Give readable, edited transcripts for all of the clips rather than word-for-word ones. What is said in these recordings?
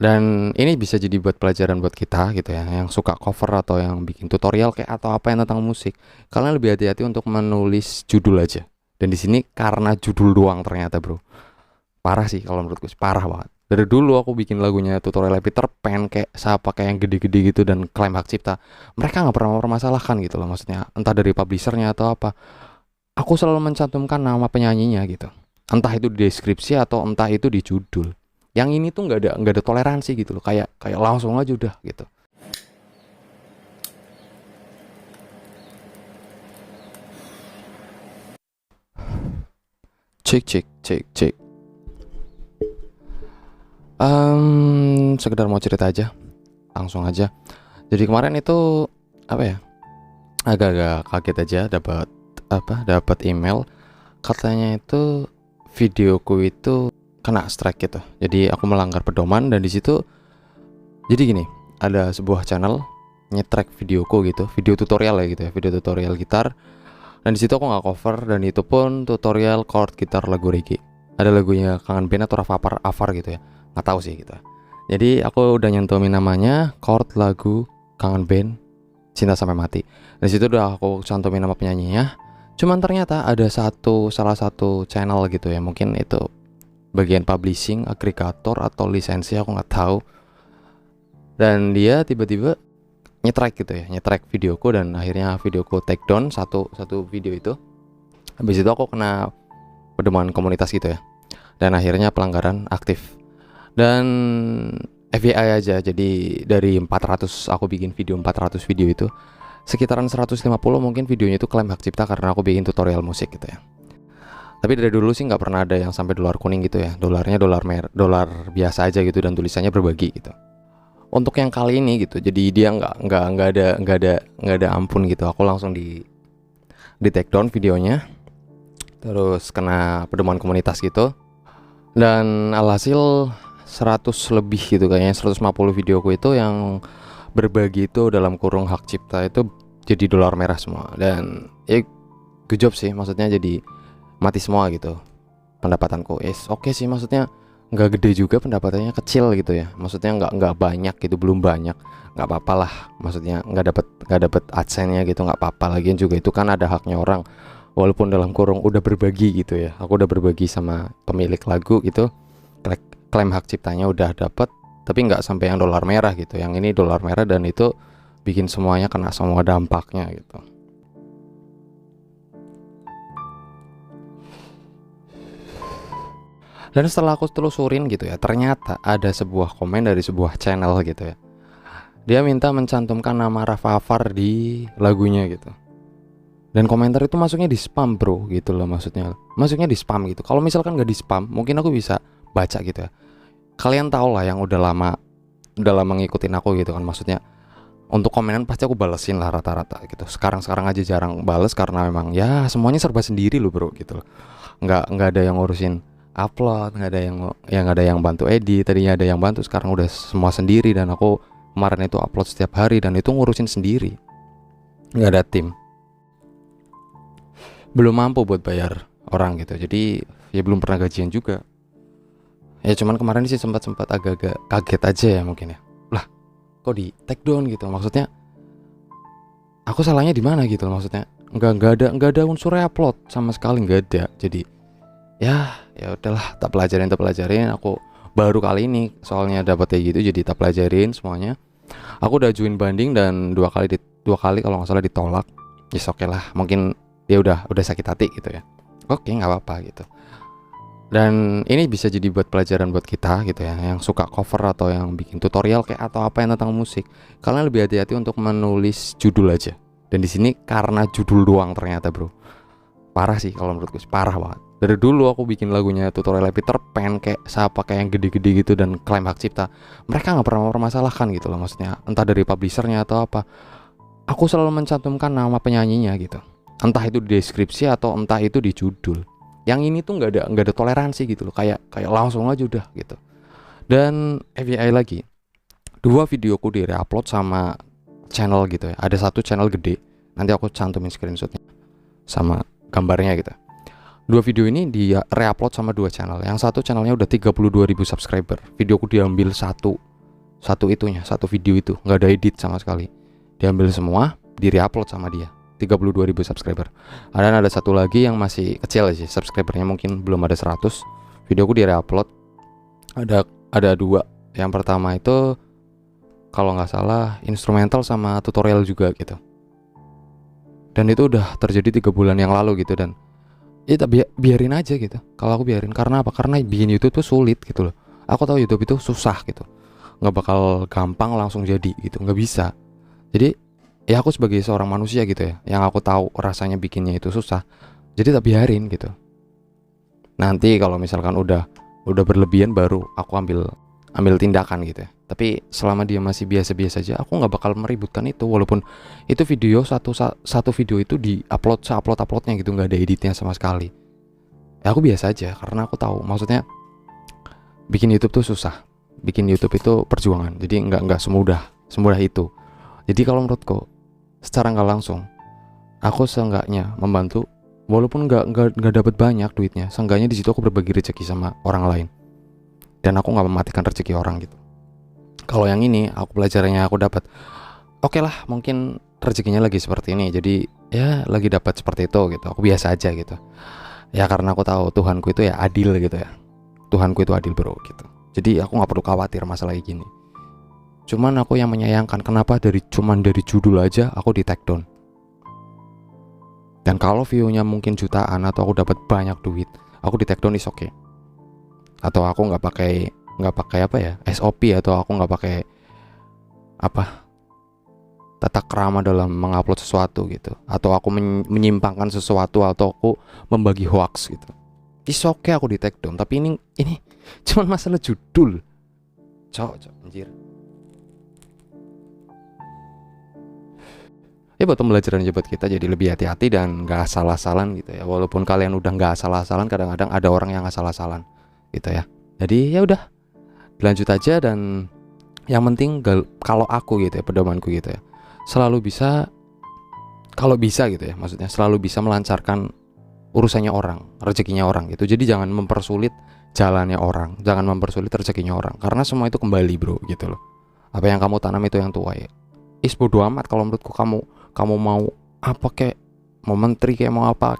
Dan ini bisa jadi buat pelajaran buat kita gitu ya, yang suka cover atau yang bikin tutorial kayak atau apa yang tentang musik. Kalian lebih hati-hati untuk menulis judul aja. Dan di sini karena judul doang ternyata bro, parah sih kalau menurutku, parah banget. Dari dulu aku bikin lagunya tutorial Peter Pan kayak siapa kayak yang gede-gede gitu dan klaim hak cipta, mereka nggak pernah mempermasalahkan gitu loh, maksudnya entah dari publishernya atau apa. Aku selalu mencantumkan nama penyanyinya gitu, entah itu di deskripsi atau entah itu di judul. Yang ini tuh nggak ada toleransi gitu loh, kayak kayak langsung aja udah gitu. Cek cek cek cek. Sekedar mau cerita aja, langsung aja. Jadi kemarin itu apa ya, agak-agak kaget aja dapat email katanya itu videoku itu kena strike gitu. Jadi aku melanggar pedoman dan di situ jadi gini, ada sebuah channel nyetrek videoku gitu, video tutorial ya gitu ya, video tutorial gitar. Dan di situ aku nggak cover dan itu pun tutorial chord gitar lagu reggae. Ada lagunya Kangen Band atau Rafa Afar gitu ya, nggak tahu sih gitu. Jadi aku udah nyentuhin namanya chord lagu Kangen Band Cinta Sampai Mati. Di situ udah aku cantumin nama penyanyinya. Cuman ternyata ada salah satu channel gitu ya, mungkin itu bagian publishing, agregator atau lisensi, aku nggak tahu. Dan dia tiba-tiba nyetrek gitu ya, nyetrek videoku dan akhirnya videoku take down satu video itu. Habis itu aku kena pedoman komunitas gitu ya. Dan akhirnya pelanggaran aktif. Dan FYI aja, jadi dari 400 aku bikin video 400 video itu sekitaran 150 mungkin videonya itu klaim hak cipta karena aku bikin tutorial musik gitu ya. Tapi dari dulu sih nggak pernah ada yang sampai dolar kuning gitu ya. Dolarnya dolar biasa aja gitu dan tulisannya berbagi gitu. Untuk yang kali ini gitu, jadi dia nggak ada ampun gitu. Aku langsung di take down videonya, terus kena pedoman komunitas gitu. Dan alhasil 100 lebih gitu kayaknya, 150 videoku itu yang berbagi itu dalam kurung hak cipta itu jadi dolar merah semua. Dan ya good job sih, maksudnya jadi mati semua gitu pendapatanku. Oke sih, maksudnya nggak gede juga pendapatannya, kecil gitu ya, maksudnya nggak banyak gitu, belum banyak, nggak apa-apa lah, maksudnya nggak dapet adsense-nya gitu, nggak apa-apa. Lagian juga itu kan ada haknya orang, walaupun dalam kurung udah berbagi gitu ya, aku udah berbagi sama pemilik lagu gitu, klaim hak ciptanya udah dapet, tapi nggak sampai yang dolar merah gitu. Yang ini dolar merah dan itu bikin semuanya kena semua dampaknya gitu. Dan setelah aku telusurin gitu ya, ternyata ada sebuah komen dari sebuah channel gitu ya. Dia minta mencantumkan nama Rafa Afar di lagunya gitu. Dan komentar itu masuknya di spam bro gitu loh, maksudnya masuknya di spam gitu. Kalau misalkan gak di spam, mungkin aku bisa baca gitu ya. Kalian tau lah yang udah lama ngikutin aku gitu kan, maksudnya untuk komenan pasti aku balesin lah rata-rata gitu. Sekarang aja jarang bales karena memang ya semuanya serba sendiri loh bro gitu loh. Nggak ada yang ngurusin upload, nggak ada yang bantu edit. Tadinya ada yang bantu, sekarang udah semua sendiri. Dan aku kemarin itu upload setiap hari dan itu ngurusin sendiri, nggak ada tim, belum mampu buat bayar orang gitu. Jadi ya belum pernah gajian juga ya. Cuman kemarin sih sempat agak-agak kaget aja ya mungkin ya, lah kok di take down gitu, maksudnya aku salahnya di mana gitu, maksudnya nggak ada unsur upload sama sekali, nggak ada. Jadi ya udahlah, tak pelajarin. Aku baru kali ini soalnya dapat kayak gitu, jadi tak pelajarin semuanya. Aku udah ajuin banding dan dua kali kalau nggak salah ditolak. Oke lah, mungkin dia udah sakit hati gitu ya. Oke, nggak apa-apa gitu. Dan ini bisa jadi buat pelajaran buat kita gitu ya, yang suka cover atau yang bikin tutorial kayak atau apa yang tentang musik. Kalian lebih hati-hati untuk menulis judul aja. Dan di sini karena judul doang ternyata bro, parah sih kalau menurutku, parah banget. Dari dulu aku bikin lagunya tutorial Peter Pan kayak siapa kayak yang gede-gede gitu dan klaim hak cipta, mereka nggak pernah mempermasalahkan gitu loh, maksudnya entah dari publishernya atau apa. Aku selalu mencantumkan nama penyanyinya gitu, entah itu di deskripsi atau entah itu di judul. Yang ini tuh nggak ada toleransi gitu loh, kayak langsung aja udah gitu. Dan FYI lagi, dua videoku di reupload sama channel gitu ya. Ada satu channel gede, nanti aku cantumin screenshotnya sama gambarnya gitu. Dua video ini dia reupload sama dua channel. Yang satu channelnya udah 32.000 subscriber, videoku diambil satu satu video itu, nggak ada edit sama sekali. Diambil semua, di-reupload sama dia. 32.000 subscriber. Dan ada satu lagi yang masih kecil sih subscribernya, mungkin belum ada 100. Videoku di-reupload. Ada dua. Yang pertama itu kalau nggak salah instrumental sama tutorial juga gitu. Dan itu udah terjadi 3 bulan yang lalu gitu. Dan ya biarin aja gitu. Kalau aku biarin, karena apa? Karena bikin YouTube tuh sulit gitu loh. Aku tahu YouTube itu susah gitu, nggak bakal gampang langsung jadi gitu, nggak bisa. Jadi ya aku sebagai seorang manusia gitu ya, yang aku tahu rasanya bikinnya itu susah, jadi tak biarin gitu. Nanti kalau misalkan udah berlebihan baru aku ambil tindakan gitu ya. Tapi selama dia masih biasa-biasa aja, aku nggak bakal meributkan itu. Walaupun itu video satu video itu uploadnya gitu, nggak ada editnya sama sekali. Ya aku biasa aja, karena aku tahu maksudnya bikin YouTube tuh susah. Bikin YouTube itu perjuangan. Jadi nggak semudah itu. Jadi kalau menurutku secara nggak langsung aku seenggaknya membantu, walaupun nggak dapat banyak duitnya, seenggaknya di situ aku berbagi rezeki sama orang lain. Dan aku nggak mematikan rezeki orang gitu. Kalau yang ini aku pelajarannya aku dapat, oke lah, mungkin rezekinya lagi seperti ini, jadi ya lagi dapat seperti itu gitu. Aku biasa aja gitu. Ya karena aku tahu Tuhanku itu ya adil gitu ya. Tuhanku itu adil bro gitu. Jadi aku nggak perlu khawatir masalah gini. Cuman aku yang menyayangkan kenapa cuman dari judul aja aku di take down. Dan kalau view-nya mungkin jutaan atau aku dapat banyak duit, aku di take down is okay. Atau aku nggak pakai apa ya, SOP, atau aku nggak pakai apa, tata krama dalam mengupload sesuatu gitu, atau aku menyimpangkan sesuatu, atau aku membagi hoax gitu. Is okay aku di take down. Tapi ini cuman masalah judul. Cok anjir. Ya buat pembelajaran aja buat kita, jadi lebih hati-hati dan gak asal-asalan gitu ya. Walaupun kalian udah gak asal-asalan, kadang-kadang ada orang yang asal-asalan gitu ya. Jadi ya udah, lanjut aja. Dan yang penting kalau aku gitu ya, pedomanku gitu ya, selalu bisa, kalau bisa gitu ya, maksudnya selalu bisa melancarkan urusannya orang, rezekinya orang gitu. Jadi jangan mempersulit jalannya orang, jangan mempersulit rezekinya orang, karena semua itu kembali bro gitu loh. Apa yang kamu tanam itu yang tuai. Bodo amat kalau menurutku. Kamu mau apa, kayak mau menteri, kayak mau apa,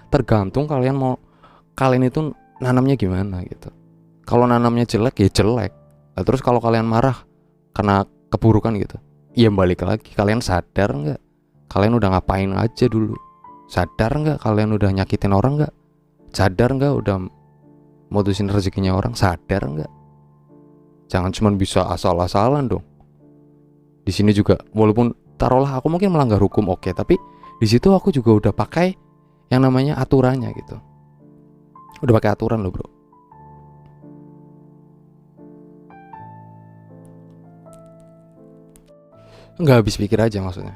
tergantung kalian itu nanamnya gimana gitu. Kalau nanamnya jelek ya jelek. Nah, terus kalau kalian marah karena keburukan gitu, ya balik lagi, kalian sadar nggak kalian udah ngapain aja dulu? Sadar nggak kalian udah nyakitin orang nggak? Sadar nggak udah mutusin rezekinya orang? Sadar nggak? Jangan cuma bisa asal-asalan dong. Di sini juga, walaupun taruhlah aku mungkin melanggar hukum, oke, tapi di situ aku juga udah pakai yang namanya aturannya gitu. Udah pakai aturan loh bro. Nggak habis pikir aja maksudnya.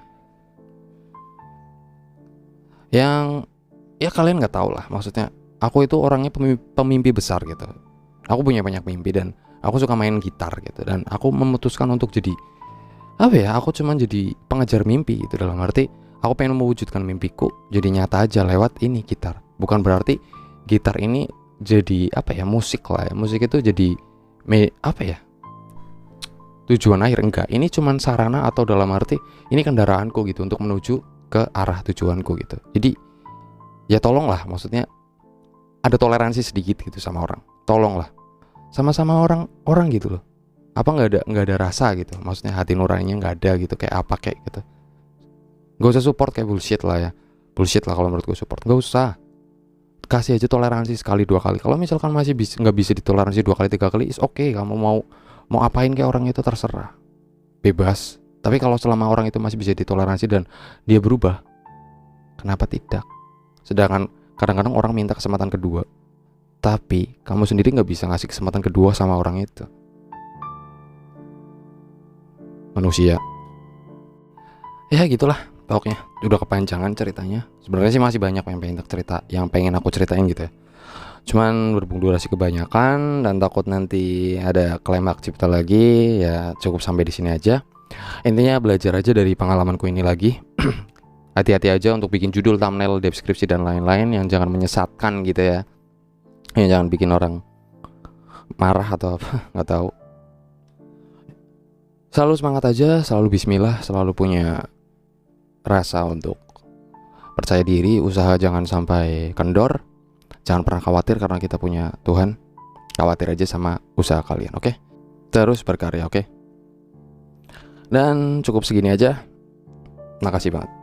Yang ya kalian nggak tahu lah, maksudnya aku itu orangnya pemimpi besar gitu. Aku punya banyak mimpi dan aku suka main gitar gitu. Dan aku memutuskan untuk jadi apa ya, aku cuman jadi pengejar mimpi gitu. Dalam arti aku pengen mewujudkan mimpiku jadi nyata aja lewat ini gitar. Bukan berarti gitar ini jadi apa ya, musik lah ya. Musik itu jadi apa ya, tujuan akhir. Enggak, ini cuman sarana, atau dalam arti ini kendaraanku gitu untuk menuju ke arah tujuanku gitu. Jadi ya tolonglah, maksudnya ada toleransi sedikit gitu sama orang. Tolonglah, sama-sama orang gitu loh. Apa nggak ada rasa gitu, maksudnya hati nuraninya nggak ada gitu, kayak apa kayak gitu. Gak usah support kayak bullshit lah ya, bullshit lah kalau menurut gue support. Gak usah, kasih aja toleransi sekali 2 kali. Kalau misalkan masih nggak bisa ditoleransi 2 kali 3 kali, is okay. Kamu mau apain kayak orang itu terserah, bebas. Tapi kalau selama orang itu masih bisa ditoleransi dan dia berubah, kenapa tidak? Sedangkan kadang-kadang orang minta kesempatan kedua, tapi kamu sendiri nggak bisa ngasih kesempatan kedua sama orang itu. Manusia. Ya gitulah pokoknya, udah kepanjangan ceritanya. Sebenarnya sih masih banyak yang pengen aku ceritain gitu ya. Cuman berhubung durasi kebanyakan dan takut nanti ada klimaks cipta lagi, ya cukup sampai di sini aja. Intinya belajar aja dari pengalamanku ini lagi. Hati-hati aja untuk bikin judul, thumbnail, deskripsi dan lain-lain yang jangan menyesatkan gitu ya. Yang jangan bikin orang marah atau apa, nggak tahu. Selalu semangat aja, selalu bismillah, selalu punya rasa untuk percaya diri, usaha jangan sampai kendor. Jangan pernah khawatir karena kita punya Tuhan. Khawatir aja sama usaha kalian, oke? Terus berkarya, oke? Dan cukup segini aja. Makasih banget.